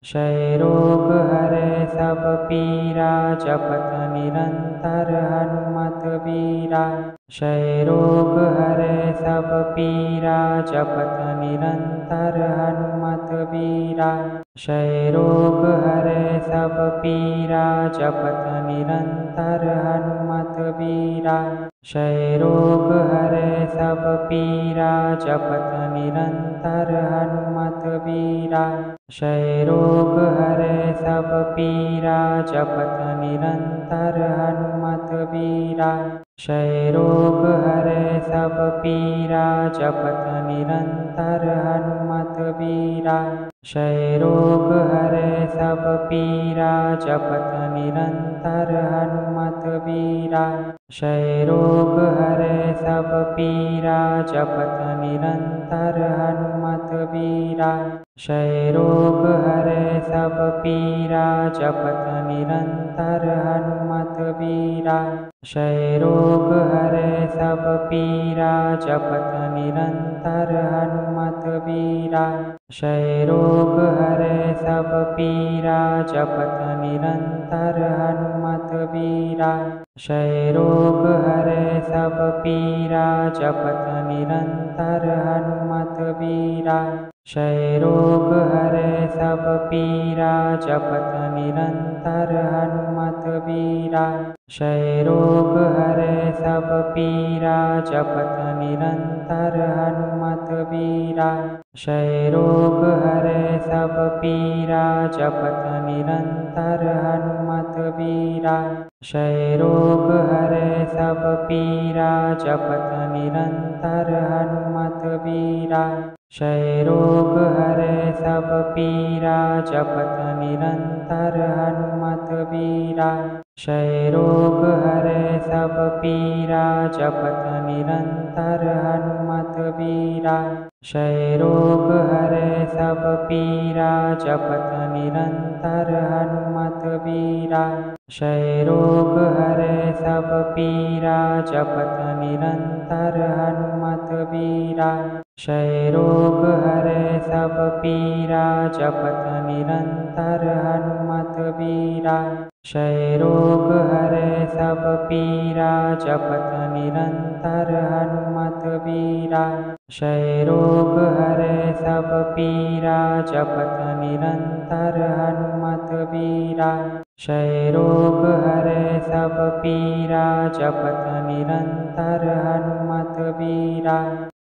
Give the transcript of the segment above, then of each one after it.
क्षय रोग हरे सब पीरा, जपत निरंतर हनुमत बीरा। क्षय रोग हरे सब पीरा, जपत निरंतर हनुमत बीरा। क्षय रोग हरे सब पीरा, जपत निरंतर हनुमत बीरा। क्षय रोग हरे सब पीरा, जपत निरंतर हनुमत बीरा। क्षय रोग हरे सब पीरा, जपत निरंतर हनुमत बीरा। क्षय रोग हरे सब पीरा, जपत निरंतर हनुमत बीरा। क्षय रोग हरे सब पीरा, जपत निरंतर हनुमत बीरा। क्षय रोग हरे सब पीरा, जपत निरंतर हनुमत बीरा। क्षय रोग हरे सब पीरा, जपत निरंतर हनुमत बीरा। क्षय रोग हरे सब पीरा, जपत निरंतर हनुमत बीरा। क्षय रोग हरे सब पीरा, जपत निरंतर हनुमत बीरा। क्षय रोग हरे सब पीरा, जपत निरंतर हनुमत बीरा। क्षय रोग हरे सब पीरा, जपत निरंतर हनुमत बीरा। क्षय रोग हरे सब पीरा, जपत निरंतर हनुमत बीरा। क्षय रोग हरे सब पीरा, जपत निरंतर हनुमत बीरा। क्षय रोग हरे सब पीरा, जपत निरंतर हनुमत बीरा। क्षय रोग हरे सब पीरा, जपत निरंतर हनुमत बीरा। क्षय रोग हरे सब पीरा, जपत निरंतर हनुमत बीरा। क्षय रोग हरे सब पीरा, जपत निरंतर हनुमत बीरा। क्षय रोग हरे सब पीरा, जपत निरंतर हनुमत बीरा। क्षय रोग हरे सब पीरा, जपत निरंतर हनुमत बीरा। क्षय रोग हरे सब पीरा, जपत निरंतर हनुमत बीरा। क्षय रोग हरे सब पीरा, जपत निरंतर हनुमत बीरा। क्षय रोग हरे सब पीरा, जपत निरंतर हनुमत बीरा।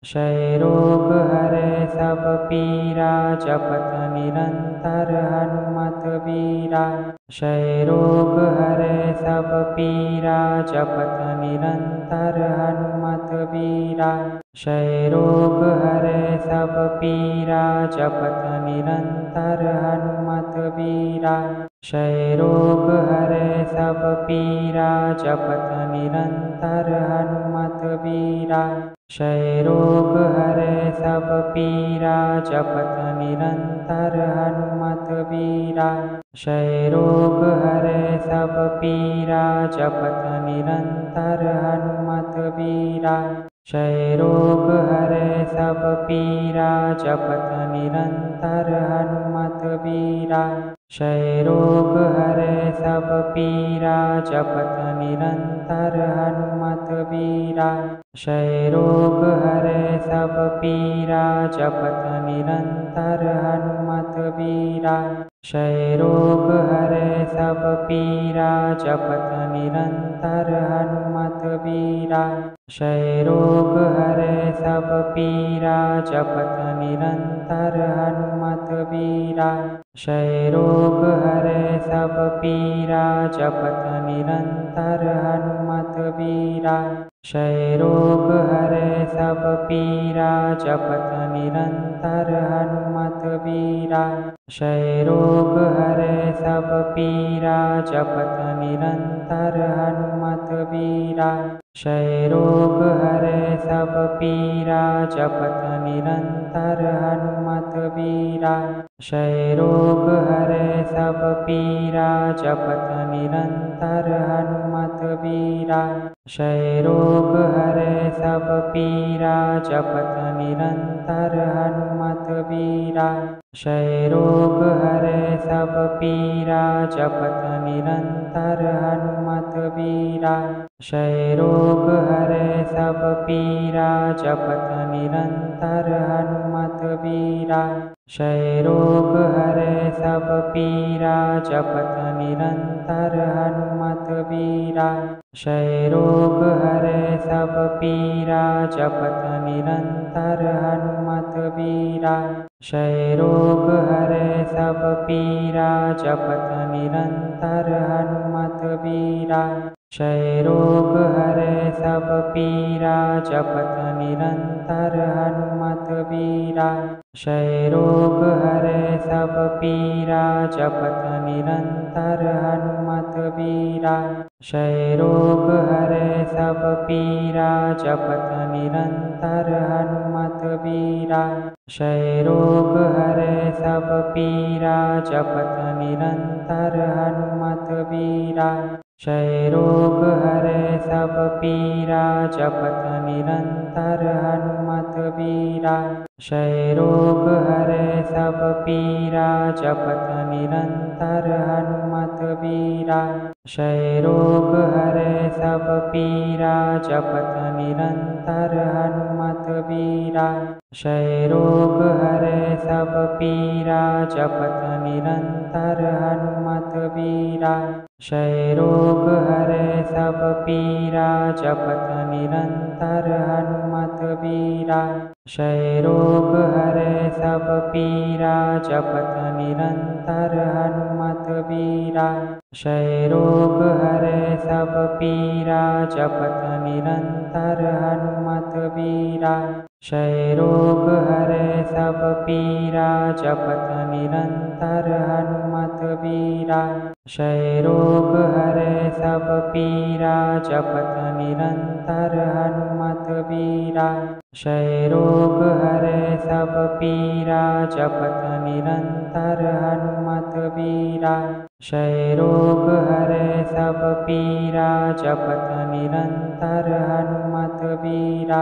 क्षय रोग हरे सब पीरा, जपत निरंतर हनुमत बीरा। क्षय रोग हरे सब पीरा, जपत निरंतर हनुमत बीरा। क्षय रोग हरे सब पीरा, जपत निरंतर हनुमत बीरा। क्षय रोग हरे सब पीरा, जपत निरंतर हनुमत बीरा। क्षय रोग हरे सब पीरा, जपत निरंतर हनुमत बीरा। क्षय रोग हरे सब पीरा, जपत निरंतर हनुमत बीरा। क्षय रोग हरे सब पीरा, जपत निरंतर हनुमत बीरा। क्षय रोग हरे सब पीरा, जपत निरंतर हनुमत बीरा। क्षय रोग हरे सब पीरा, जपत निरंतर हनुमत बीरा। क्षय रोग हरे सब पीरा, जपत निरंतर हनुमत बीरा। क्षय रोग हरे सब पीरा, जपत निरंतर हनुमत बीरा। क्षय रोग हरे सब पीरा, जपत निरंतर हनुमत बीरा। क्षय रोग हरे सब पीरा, जपत निरंतर हनुमत बीरा। क्षय रोग हरे सब पीरा, जपत निरंतर हनुमत बीरा। क्षय रोग हरे सब पीरा, जपत निरंतर हनुमत बीरा। क्षय रोग हरे सब पीरा, जपत निरंतर हनुमत बीरा। क्षय रोग हरे सब पीरा, जपत निरंतर हनुमत बीरा। क्षय रोग हरे सब पीरा जपत निरंतर हनुमत बीरा। क्षय रोग हरे सब पीरा जपत निरंतर हनुमत बीरा। क्षय रोग हरे सब पीरा जपत निरंतर हनुमत बीरा। क्षय रोग हरे सब पीरा जपत निरंतर हनुमत बीरा। क्षय रोग हरे सब पीरा जपत निरंतर हनुमत बीरा। क्षय रोग हरे सब पीरा जपत निरंतर हनुमत बीरा। क्षय रोग हरे सब पीरा जपत निरंतर हनुमत बीरा। क्षय रोग हरे सब पीरा जपत निरंतर हनुमत बीरा। क्षय रोग हरे सब पीरा जपत निरंतर हनुमत बीरा। क्षय रोग हरे सब पीरा जपत निरंतर हनुमत बीरा। क्षय रोग हरे सब पीरा जपत निरंतर हनुमत बीरा। क्षय रोग हरे सब पीरा जपत निरंतर हनुमत बीरा। क्षय रोग हरे सब पीरा जपत निरंतर हनुमत बीरा। क्षय रोग हरे सब पीरा जपत निरंतर हनुमत बीरा। क्षय रोग हरे सब पीरा जपत निरंतर हनुमत बीरा। क्षय रोग हरे सब पीरा जपत निरंतर हनुमत बीरा। क्षय रोग हरे सब पीरा जपत निरंतर हनुमत बीरा। क्षय रोग हरे सब पीरा जपत निरंतर हनुमत बीरा। क्षय रोग हरे सब पीरा जपत निरंतर हनुमत बीरा। क्षय रोग हरे सब पीरा जपत निरंतर हनुमत बीरा।